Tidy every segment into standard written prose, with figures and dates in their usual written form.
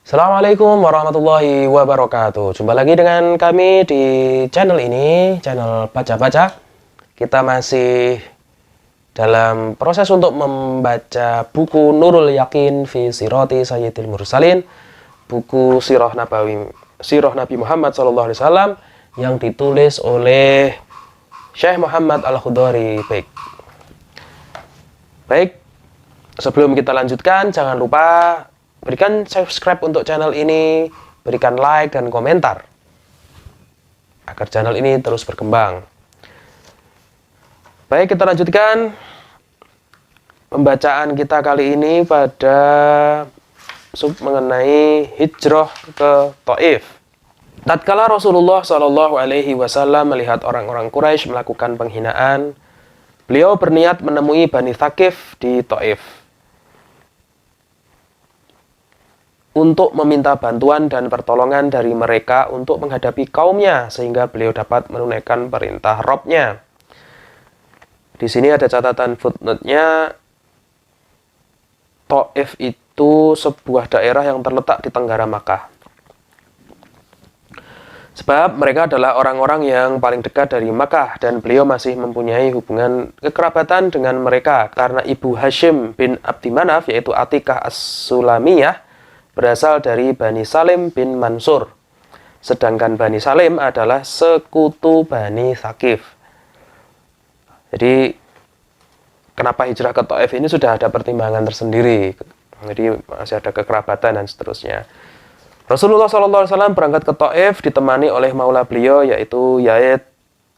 Assalamualaikum warahmatullahi wabarakatuh. Jumpa lagi dengan kami di channel ini, channel Baca-Baca. Kita masih dalam proses untuk membaca buku Nurul Yakin fi Sirati Sayyidil Mursalin, buku Sirah Nabi Muhammad SAW yang ditulis oleh Syekh Muhammad Al-Khudhari. Baik, sebelum kita lanjutkan, jangan lupa berikan subscribe untuk channel ini, berikan like dan komentar agar channel ini terus berkembang. Baik, kita lanjutkan pembacaan kita kali ini pada sub mengenai hijrah ke Taif. Tatkala Rasulullah SAW melihat orang-orang Quraisy melakukan penghinaan, beliau berniat menemui Bani Thaqif di Taif untuk meminta bantuan dan pertolongan dari mereka untuk menghadapi kaumnya, sehingga beliau dapat menunaikan perintah Rabb-nya. Di sini ada catatan footnote-nya. Taif itu sebuah daerah yang terletak di tenggara Makkah. Sebab mereka adalah orang-orang yang paling dekat dari Makkah, dan beliau masih mempunyai hubungan kekerabatan dengan mereka karena Ibu Hashim bin Abdi Manaf, yaitu Atikah As-Sulamiyah, berasal dari Bani Salim bin Mansur. Sedangkan Bani Salim adalah sekutu Bani Thaqif. Jadi, kenapa hijrah ke Taif ini sudah ada pertimbangan tersendiri. Jadi, masih ada kekerabatan dan seterusnya. Rasulullah SAW berangkat ke Taif ditemani oleh maula beliau, yaitu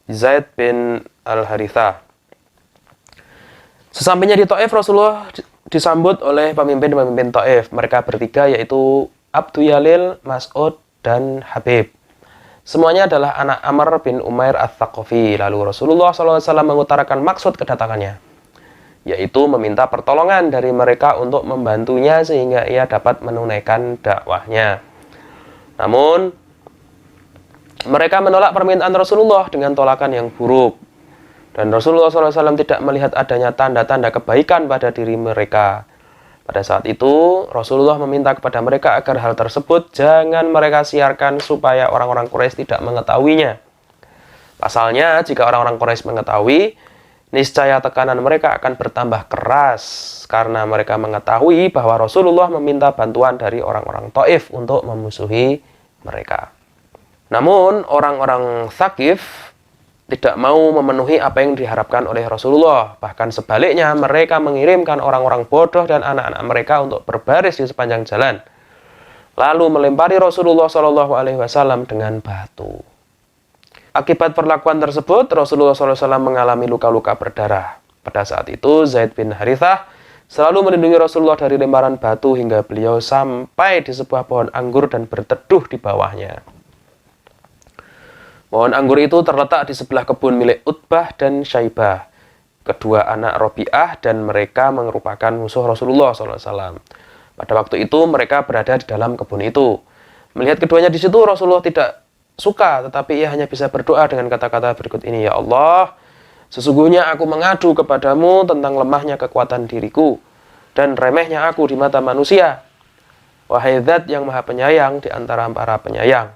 Zaid bin Al-Harithah. Sesampainya di Taif, Rasulullah disambut oleh pemimpin-pemimpin Taif. Mereka bertiga, yaitu Abdu Yalil, Mas'ud, dan Habib. Semuanya adalah anak Amr bin Umair Ats-Tsaqafi. Lalu Rasulullah SAW mengutarakan maksud kedatangannya, yaitu meminta pertolongan dari mereka untuk membantunya sehingga ia dapat menunaikan dakwahnya. Namun, mereka menolak permintaan Rasulullah dengan tolakan yang buruk. Dan Rasulullah SAW tidak melihat adanya tanda-tanda kebaikan pada diri mereka. Pada saat itu, Rasulullah meminta kepada mereka agar hal tersebut jangan mereka siarkan supaya orang-orang Quraisy tidak mengetahuinya. Pasalnya, jika orang-orang Quraisy mengetahui, niscaya tekanan mereka akan bertambah keras karena mereka mengetahui bahwa Rasulullah meminta bantuan dari orang-orang Taif untuk memusuhi mereka. Namun, orang-orang Thaqif tidak mau memenuhi apa yang diharapkan oleh Rasulullah. Bahkan sebaliknya, mereka mengirimkan orang-orang bodoh dan anak-anak mereka untuk berbaris di sepanjang jalan, lalu melempari Rasulullah SAW dengan batu. Akibat perlakuan tersebut, Rasulullah SAW mengalami luka-luka berdarah. Pada saat itu, Zaid bin Harithah selalu melindungi Rasulullah dari lemparan batu hingga beliau sampai di sebuah pohon anggur dan berteduh di bawahnya. Pohon anggur itu terletak di sebelah kebun milik Utbah dan Syaibah, kedua anak Robi'ah, dan mereka merupakan musuh Rasulullah SAW. Pada waktu itu mereka berada di dalam kebun itu. Melihat keduanya di situ, Rasulullah tidak suka, tetapi ia hanya bisa berdoa dengan kata-kata berikut ini: Ya Allah, sesungguhnya aku mengadu kepadamu tentang lemahnya kekuatan diriku dan remehnya aku di mata manusia. Wahai Zat yang maha penyayang di antara para penyayang,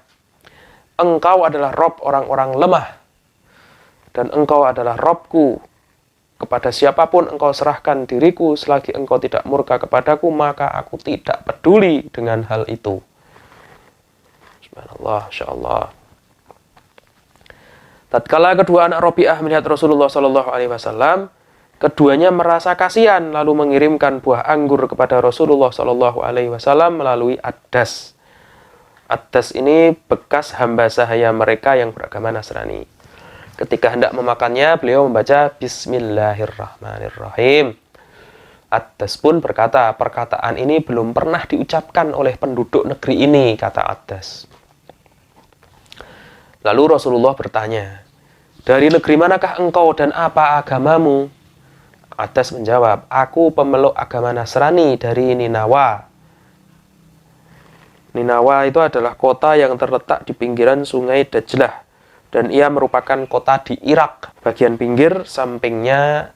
Engkau adalah Rob orang-orang lemah, dan Engkau adalah Robku. Kepada siapapun Engkau serahkan diriku, selagi Engkau tidak murka kepadaku, maka aku tidak peduli dengan hal itu. Subhanallah, insyaallah. Tatkala kedua anak Robi'ah melihat Rasulullah SAW, keduanya merasa kasihan, lalu mengirimkan buah anggur kepada Rasulullah SAW melalui Addas. Addas ini bekas hamba sahaya mereka yang beragama Nasrani. Ketika hendak memakannya, beliau membaca Bismillahirrahmanirrahim. Addas pun berkata, perkataan ini belum pernah diucapkan oleh penduduk negeri ini, kata Addas. Lalu Rasulullah bertanya, dari negeri manakah engkau dan apa agamamu? Addas menjawab, aku pemeluk agama Nasrani dari Ninawa. Ninawa itu adalah kota yang terletak di pinggiran sungai Dajlah, dan ia merupakan kota di Irak. Bagian pinggir sampingnya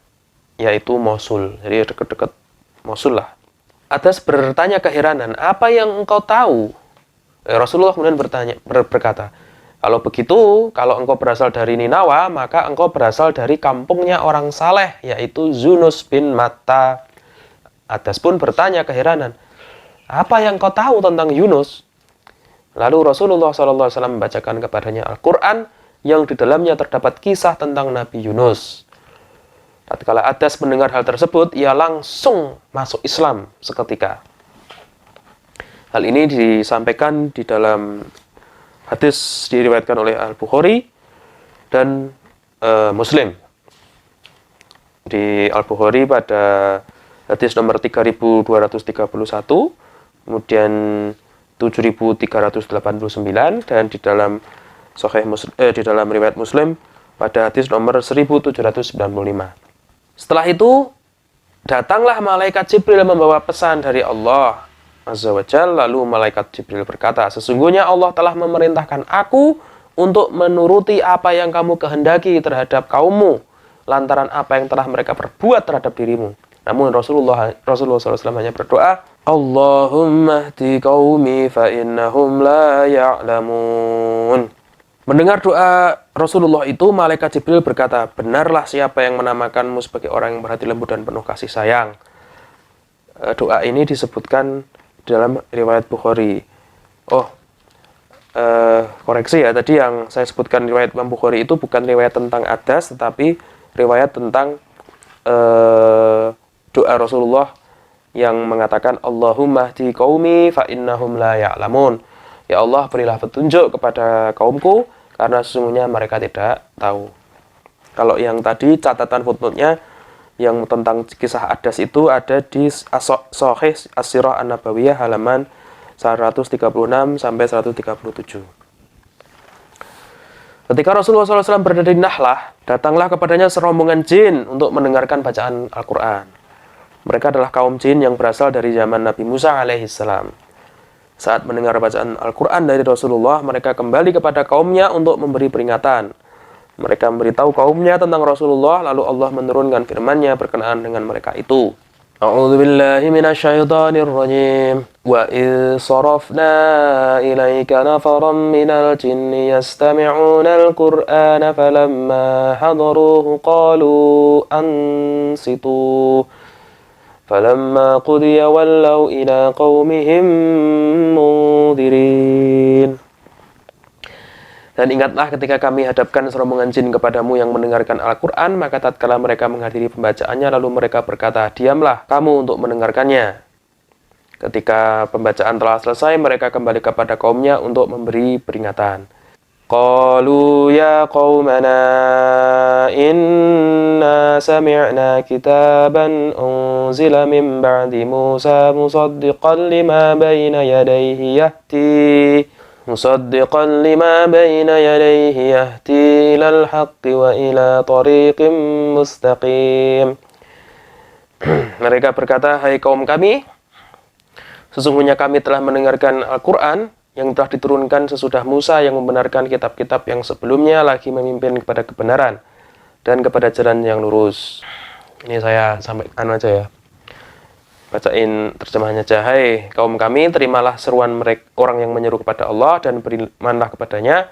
yaitu Mosul, jadi dekat-dekat Mosul lah. Adas bertanya keheranan, apa yang engkau tahu? Rasulullah kemudian berkata, kalau begitu, kalau engkau berasal dari Ninawa, maka engkau berasal dari kampungnya orang saleh, yaitu Yunus bin Matta. Adas pun bertanya keheranan, apa yang engkau tahu tentang Yunus? Lalu Rasulullah SAW membacakan kepadanya Al-Quran yang di dalamnya terdapat kisah tentang Nabi Yunus. Tatkala Adas mendengar hal tersebut, ia langsung masuk Islam seketika. Hal ini disampaikan di dalam hadis diriwayatkan oleh Al-Bukhari dan Muslim. Di Al-Bukhari pada hadis nomor 3231, kemudian 7389, dan di dalam di dalam riwayat Muslim pada hadis nomor 1795. Setelah itu, datanglah malaikat Jibril membawa pesan dari Allah Azza wa Jalla. Lalu malaikat Jibril berkata, sesungguhnya Allah telah memerintahkan aku untuk menuruti apa yang kamu kehendaki terhadap kaummu, lantaran apa yang telah mereka perbuat terhadap dirimu. Namun Rasulullah SAW hanya berdoa, Allahumma hdi qaumi fa innahum la ya'lamun. Mendengar doa Rasulullah itu, malaikat Jibril berkata, benarlah siapa yang menamakanmu sebagai orang yang berhati lembut dan penuh kasih sayang. Doa ini disebutkan dalam riwayat Bukhari. Koreksi ya, tadi yang saya sebutkan riwayat Imam Bukhari itu bukan riwayat tentang Adas, tetapi riwayat tentang doa Rasulullah yang mengatakan, Allahumma hdi qaumi fa innahum la ya'lamun. Ya Allah, berilah petunjuk kepada kaumku, karena sesungguhnya mereka tidak tahu. Kalau yang tadi catatan footnote-nya yang tentang kisah Adas itu ada di Sahih As-Sirah An-Nabawiyah halaman 136 sampai 137. Ketika Rasulullah SAW berada di Nahlah, datanglah kepadanya serombongan jin untuk mendengarkan bacaan Al-Quran. Mereka adalah kaum jin yang berasal dari zaman Nabi Musa alaihissalam. Saat mendengar bacaan Al-Quran dari Rasulullah, mereka kembali kepada kaumnya untuk memberi peringatan. Mereka memberitahu kaumnya tentang Rasulullah, lalu Allah menurunkan firman-Nya berkenaan dengan mereka itu. A'udzu billahi minasyaitonir rajim. Wa idh sarafna ilaika nafaran minal jinni yastami'unal Qur'ana falamma hadaruhu qalu ansitu. Falamma qudiya wallaw ila qaumihim mundirin. Dan ingatlah ketika kami hadapkan serombongan jin kepadamu yang mendengarkan Al-Quran, maka tatkala mereka menghadiri pembacaannya, lalu mereka berkata, diamlah kamu untuk mendengarkannya. Ketika pembacaan telah selesai, mereka kembali kepada kaumnya untuk memberi peringatan. Qalu ya qaumana inna sami'na kitaban unzila min ba'di Musa musaddiqan lima bayna yadayhi yahdi ilal haqqi wa ila tariqim mustaqim. Mereka berkata, hai kaum kami, sesungguhnya kami telah mendengarkan Al-Quran yang telah diturunkan sesudah Musa yang membenarkan kitab-kitab yang sebelumnya lagi memimpin kepada kebenaran dan kepada jalan yang lurus. Ini saya sampaikan aja ya. Bacain terjemahannya aja. Hai kaum kami, terimalah seruan mereka orang yang menyeru kepada Allah dan berimanlah kepadanya.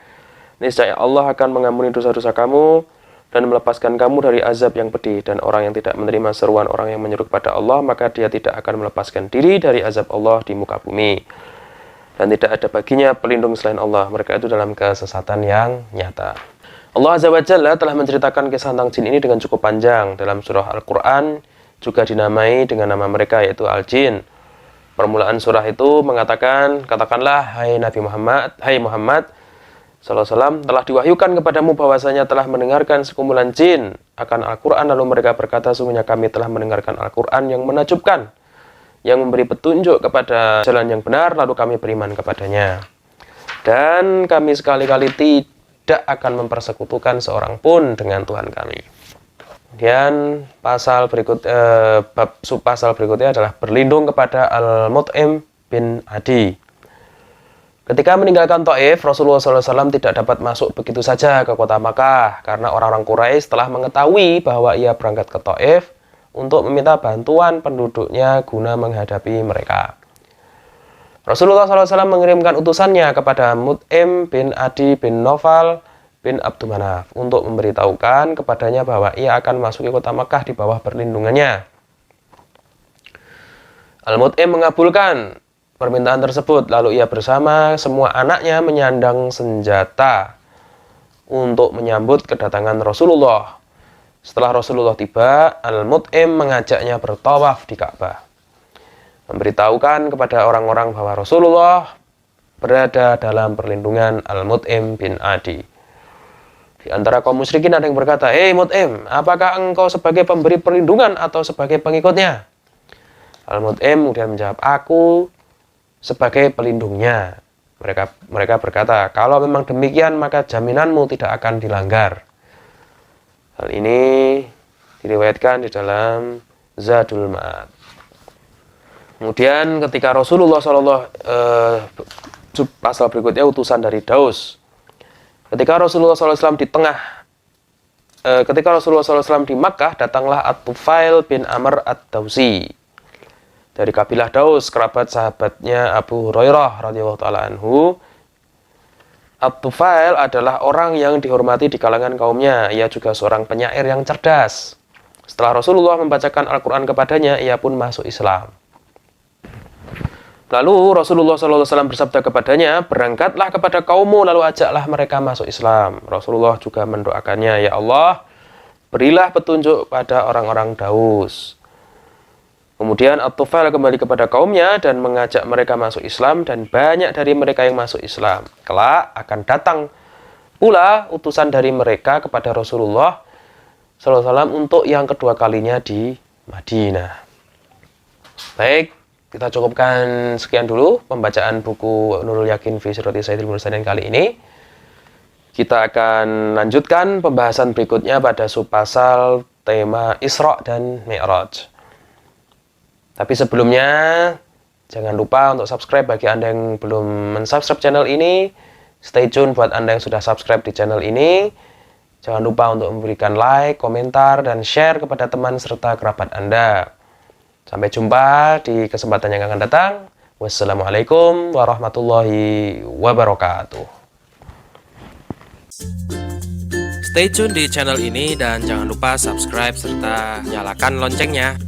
Niscaya Allah akan mengampuni dosa-dosa kamu dan melepaskan kamu dari azab yang pedih. Dan orang yang tidak menerima seruan orang yang menyeru kepada Allah, maka dia tidak akan melepaskan diri dari azab Allah di muka bumi. Dan tidak ada baginya pelindung selain Allah. Mereka itu dalam kesesatan yang nyata. Allah Azza wa Jalla telah menceritakan kisah tentang jin ini dengan cukup panjang dalam surah Al-Quran, juga dinamai dengan nama mereka yaitu Al-Jin. Permulaan surah itu mengatakan, katakanlah hai Nabi Muhammad, hai Muhammad sallallahu alaihi wasallam, telah diwahyukan kepadamu bahwasanya telah mendengarkan sekumpulan jin akan Al-Quran, lalu mereka berkata, sungguhnya kami telah mendengarkan Al-Quran yang menakjubkan, yang memberi petunjuk kepada jalan yang benar, lalu kami beriman kepadanya. Dan kami sekali-kali tidak akan mempersekutukan seorang pun dengan Tuhan kami. Kemudian pasal berikutnya adalah berlindung kepada Al-Mut'im bin Adi. Ketika meninggalkan Taif, Rasulullah SAW tidak dapat masuk begitu saja ke kota Makkah karena orang-orang Quraisy telah mengetahui bahwa ia berangkat ke Taif untuk meminta bantuan penduduknya guna menghadapi mereka. Rasulullah SAW mengirimkan utusannya kepada Mut'im bin Adi bin Nawfal bin Abdul Manaf untuk memberitahukan kepadanya bahwa ia akan memasuki kota Makkah di bawah perlindungannya. Al-Mut'im mengabulkan permintaan tersebut, lalu ia bersama semua anaknya menyandang senjata untuk menyambut kedatangan Rasulullah. Setelah Rasulullah tiba, Al-Mut'im mengajaknya bertawaf di Ka'bah, memberitahukan kepada orang-orang bahwa Rasulullah berada dalam perlindungan Al-Mut'im bin Adi. Di antara kaum musyrikin ada yang berkata, "Hei Mut'im, apakah engkau sebagai pemberi perlindungan atau sebagai pengikutnya?" Al-Mut'im kemudian menjawab, "Aku sebagai pelindungnya." Mereka berkata, "Kalau memang demikian, maka jaminanmu tidak akan dilanggar." Hal ini diriwayatkan di dalam Zadul Ma'ad. Kemudian ketika Rasulullah pasal berikutnya utusan dari Daus. Ketika Rasulullah SAW di Makkah, datanglah At-Tufail bin Amr Ad-Dausi dari kabilah Daus, kerabat sahabatnya Abu Hurairah radhiyallahu taala anhu. At-Tufail adalah orang yang dihormati di kalangan kaumnya. Ia juga seorang penyair yang cerdas. Setelah Rasulullah membacakan Al-Quran kepadanya, ia pun masuk Islam. Lalu Rasulullah SAW bersabda kepadanya, "Berangkatlah kepada kaummu, lalu ajaklah mereka masuk Islam." Rasulullah juga mendoakannya, "Ya Allah, berilah petunjuk pada orang-orang Daus." Kemudian At-Tufail kembali kepada kaumnya dan mengajak mereka masuk Islam, dan banyak dari mereka yang masuk Islam. Kelak akan datang pula utusan dari mereka kepada Rasulullah SAW untuk yang kedua kalinya di Madinah. Baik, kita cukupkan sekian dulu pembacaan buku Nurul Yakin fi Sirati Sayyidil Mursalin kali ini. Kita akan lanjutkan pembahasan berikutnya pada subpasal tema Isra dan Mi'raj. Tapi sebelumnya, jangan lupa untuk subscribe bagi Anda yang belum mensubscribe channel ini. Stay tune buat Anda yang sudah subscribe di channel ini. Jangan lupa untuk memberikan like, komentar, dan share kepada teman serta kerabat Anda. Sampai jumpa di kesempatan yang akan datang. Wassalamualaikum warahmatullahi wabarakatuh. Stay tune di channel ini dan jangan lupa subscribe serta nyalakan loncengnya.